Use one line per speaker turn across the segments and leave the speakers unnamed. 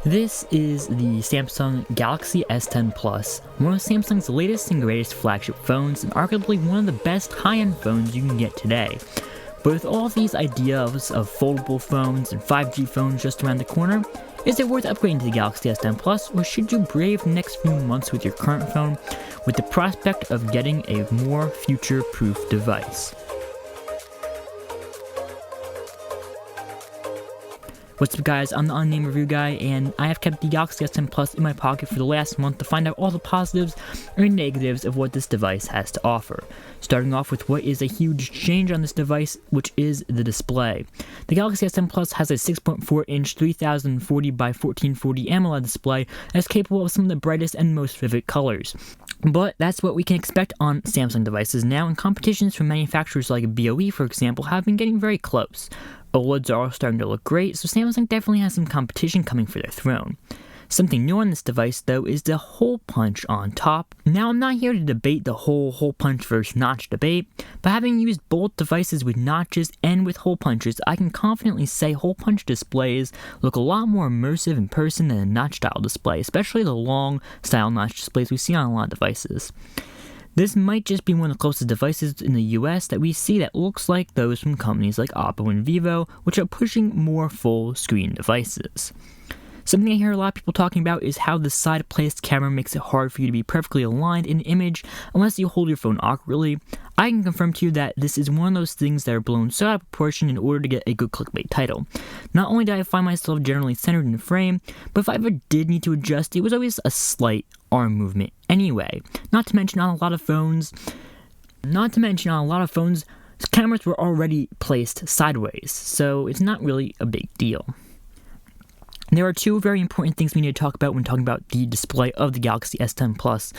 This is the Samsung Galaxy S10 Plus, one of Samsung's latest and greatest flagship phones and arguably one of the best high-end phones you can get today. But with all these ideas of foldable phones and 5G phones just around the corner, is it worth upgrading to the Galaxy S10 Plus, or should you brave the next few months with your current phone with the prospect of getting a more future-proof device? What's up guys, I'm the Unnamed Review Guy, and I have kept the Galaxy S10 Plus in my pocket for the last month to find out all the positives and negatives of what this device has to offer. Starting off with what is a huge change on this device, which is the display. The Galaxy S10 Plus has a 6.4-inch 3040 by 1440 AMOLED display that is capable of some of the brightest and most vivid colors. But that's what we can expect on Samsung devices now, and competitions from manufacturers like BOE, for example, have been getting very close. OLEDs are all starting to look great, so Samsung definitely has some competition coming for their throne. Something new on this device, though, is the hole punch on top. Now, I'm not here to debate the whole hole punch versus notch debate, but having used both devices with notches and with hole punches, I can confidently say hole punch displays look a lot more immersive in person than a notch style display, especially the long style notch displays we see on a lot of devices. This might just be one of the closest devices in the US that we see that looks like those from companies like Oppo and Vivo, which are pushing more full screen devices. Something I hear a lot of people talking about is how the side-placed camera makes it hard for you to be perfectly aligned in the image unless you hold your phone awkwardly. I can confirm to you that this is one of those things that are blown so out of proportion in order to get a good clickbait title. Not only did I find myself generally centered in the frame, but if I ever did need to adjust, it was always a slight arm movement anyway. Not to mention on a lot of phones, cameras were already placed sideways, so it's not really a big deal. There are two very important things we need to talk about when talking about the display of the Galaxy S10 Plus,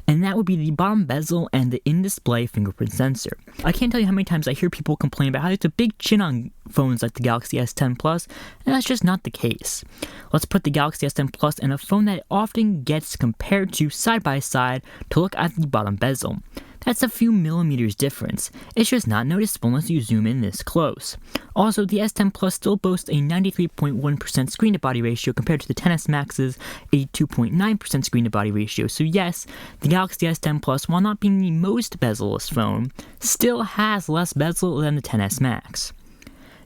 and that would be the bottom bezel and the in-display fingerprint sensor. I can't tell you how many times I hear people complain about how there's a big chin on phones like the Galaxy S10 Plus, and that's just not the case. Let's put the Galaxy S10 Plus and a phone that often gets compared to side by side to look at the bottom bezel. That's a few millimeters difference. It's just not noticeable unless you zoom in this close. Also, the S10 Plus still boasts a 93.1% screen-to-body ratio compared to the XS Max's 82.9% screen-to-body ratio. So yes, the Galaxy S10 Plus, while not being the most bezel-less phone, still has less bezel than the XS Max.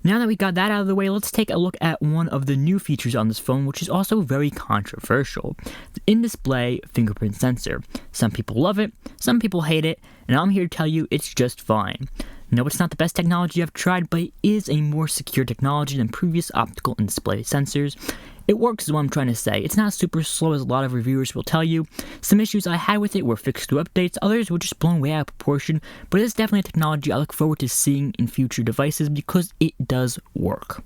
Now that we got that out of the way, let's take a look at one of the new features on this phone, which is also very controversial: the in-display fingerprint sensor. Some people love it, some people hate it, and I'm here to tell you it's just fine. No, it's not the best technology I've tried, but it is a more secure technology than previous optical in-display sensors. It works is what I'm trying to say. It's not super slow as a lot of reviewers will tell you. Some issues I had with it were fixed through updates, others were just blown way out of proportion, but it's definitely a technology I look forward to seeing in future devices because it does work.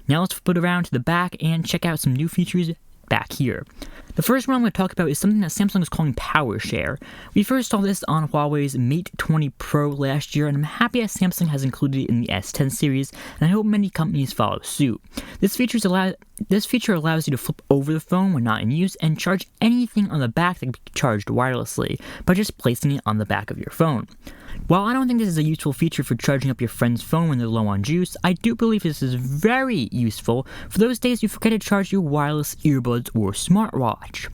Now let's flip it around to the back and check out some new features back here. The first one I'm going to talk about is something that Samsung is calling Power Share. We first saw this on Huawei's Mate 20 Pro last year, and I'm happy that Samsung has included it in the S10 series, and I hope many companies follow suit. This feature allows you to flip over the phone when not in use and charge anything on the back that can be charged wirelessly by just placing it on the back of your phone. While I don't think this is a useful feature for charging up your friend's phone when they're low on juice, I do believe this is very useful for those days you forget to charge your wireless earbuds or smartwatch.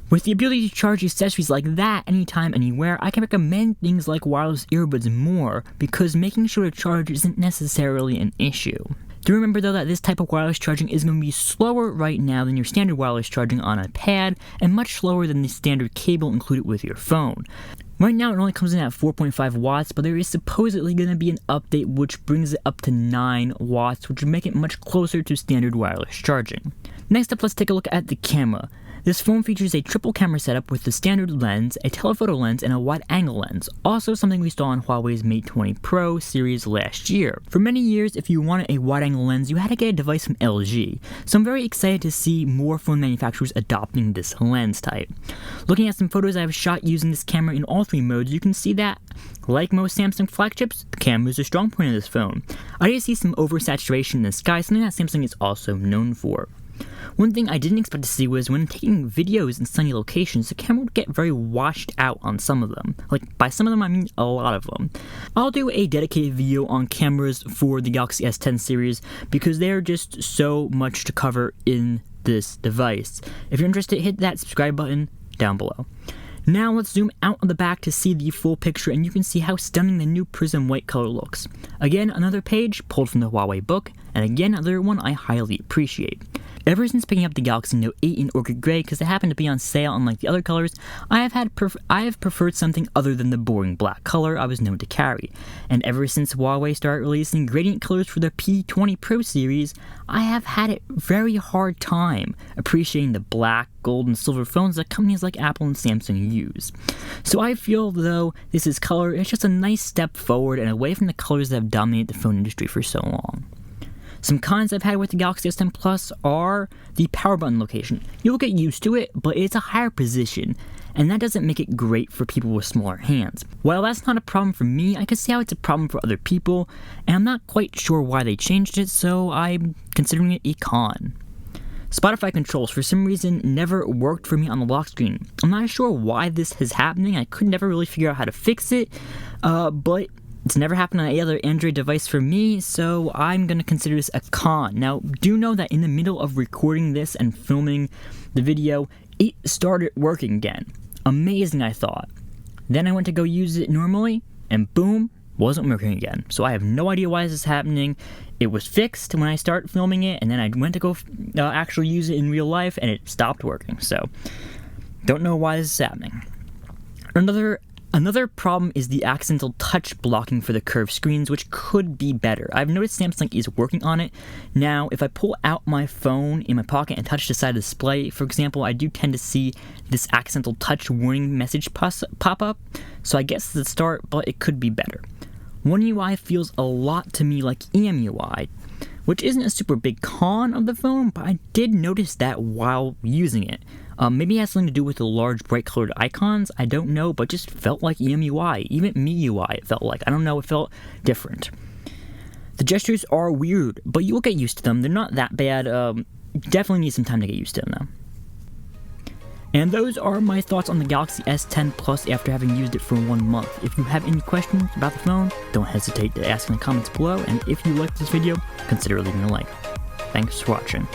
With the ability to charge accessories like that anytime, anywhere, I can recommend things like wireless earbuds more because making sure to charge isn't necessarily an issue. Do remember though that this type of wireless charging is going to be slower right now than your standard wireless charging on a pad and much slower than the standard cable included with your phone. Right now it only comes in at 4.5 watts, but there is supposedly going to be an update which brings it up to 9 watts, which would make it much closer to standard wireless charging. Next up, let's take a look at the camera. This phone features a triple camera setup with the standard lens, a telephoto lens, and a wide-angle lens, also something we saw on Huawei's Mate 20 Pro series last year. For many years, if you wanted a wide-angle lens, you had to get a device from LG, so I'm very excited to see more phone manufacturers adopting this lens type. Looking at some photos I have shot using this camera in all three modes, you can see that, like most Samsung flagships, the camera is a strong point of this phone. I did see some oversaturation in the sky, something that Samsung is also known for. One thing I didn't expect to see was when taking videos in sunny locations, the camera would get very washed out on some of them. Like, by some of them, I mean a lot of them. I'll do a dedicated video on cameras for the Galaxy S10 series because they're just so much to cover in this device. If you're interested, hit that subscribe button down below. Now let's zoom out on the back to see the full picture, and you can see how stunning the new prism white color looks. Again, another page pulled from the Huawei book, and again, another one I highly appreciate. Ever since picking up the Galaxy Note 8 in Orchid Gray, because it happened to be on sale unlike the other colors, I have preferred something other than the boring black color I was known to carry. And ever since Huawei started releasing gradient colors for the P20 Pro series, I have had a very hard time appreciating the black, gold, and silver phones that companies like Apple and Samsung use. So I feel though this is color, it's just a nice step forward and away from the colors that have dominated the phone industry for so long. Some cons I've had with the Galaxy S10 Plus are the power button location. You'll get used to it, but it's a higher position, and that doesn't make it great for people with smaller hands. While that's not a problem for me, I can see how it's a problem for other people, and I'm not quite sure why they changed it, so I'm considering it a con. Spotify controls, for some reason, never worked for me on the lock screen. I'm not sure why this is happening. I could never really figure out how to fix it, but it's never happened on any other Android device for me, so I'm going to consider this a con. Now, do know that in the middle of recording this and filming the video, it started working again. Amazing, I thought. Then I went to go use it normally, and boom, wasn't working again. So I have no idea why this is happening. It was fixed when I started filming it, and then I went to go actually use it in real life, and it stopped working. So, don't know why this is happening. Another problem is the accidental touch blocking for the curved screens, which could be better. I've noticed Samsung is working on it. Now, if I pull out my phone in my pocket and touch the side of the display, for example, I do tend to see this accidental touch warning message pop up. So I guess it's the start, but it could be better. One UI feels a lot to me like EMUI, which isn't a super big con of the phone, but I did notice that while using it. Maybe it has something to do with the large bright colored icons, I don't know, but just felt like EMUI. Even MIUI it felt like. I don't know, it felt different. The gestures are weird, but you'll get used to them. They're not that bad. Definitely need some time to get used to them though. And those are my thoughts on the Galaxy S10 Plus after having used it for 1 month. If you have any questions about the phone, don't hesitate to ask in the comments below, and if you liked this video, consider leaving a like. Thanks for watching.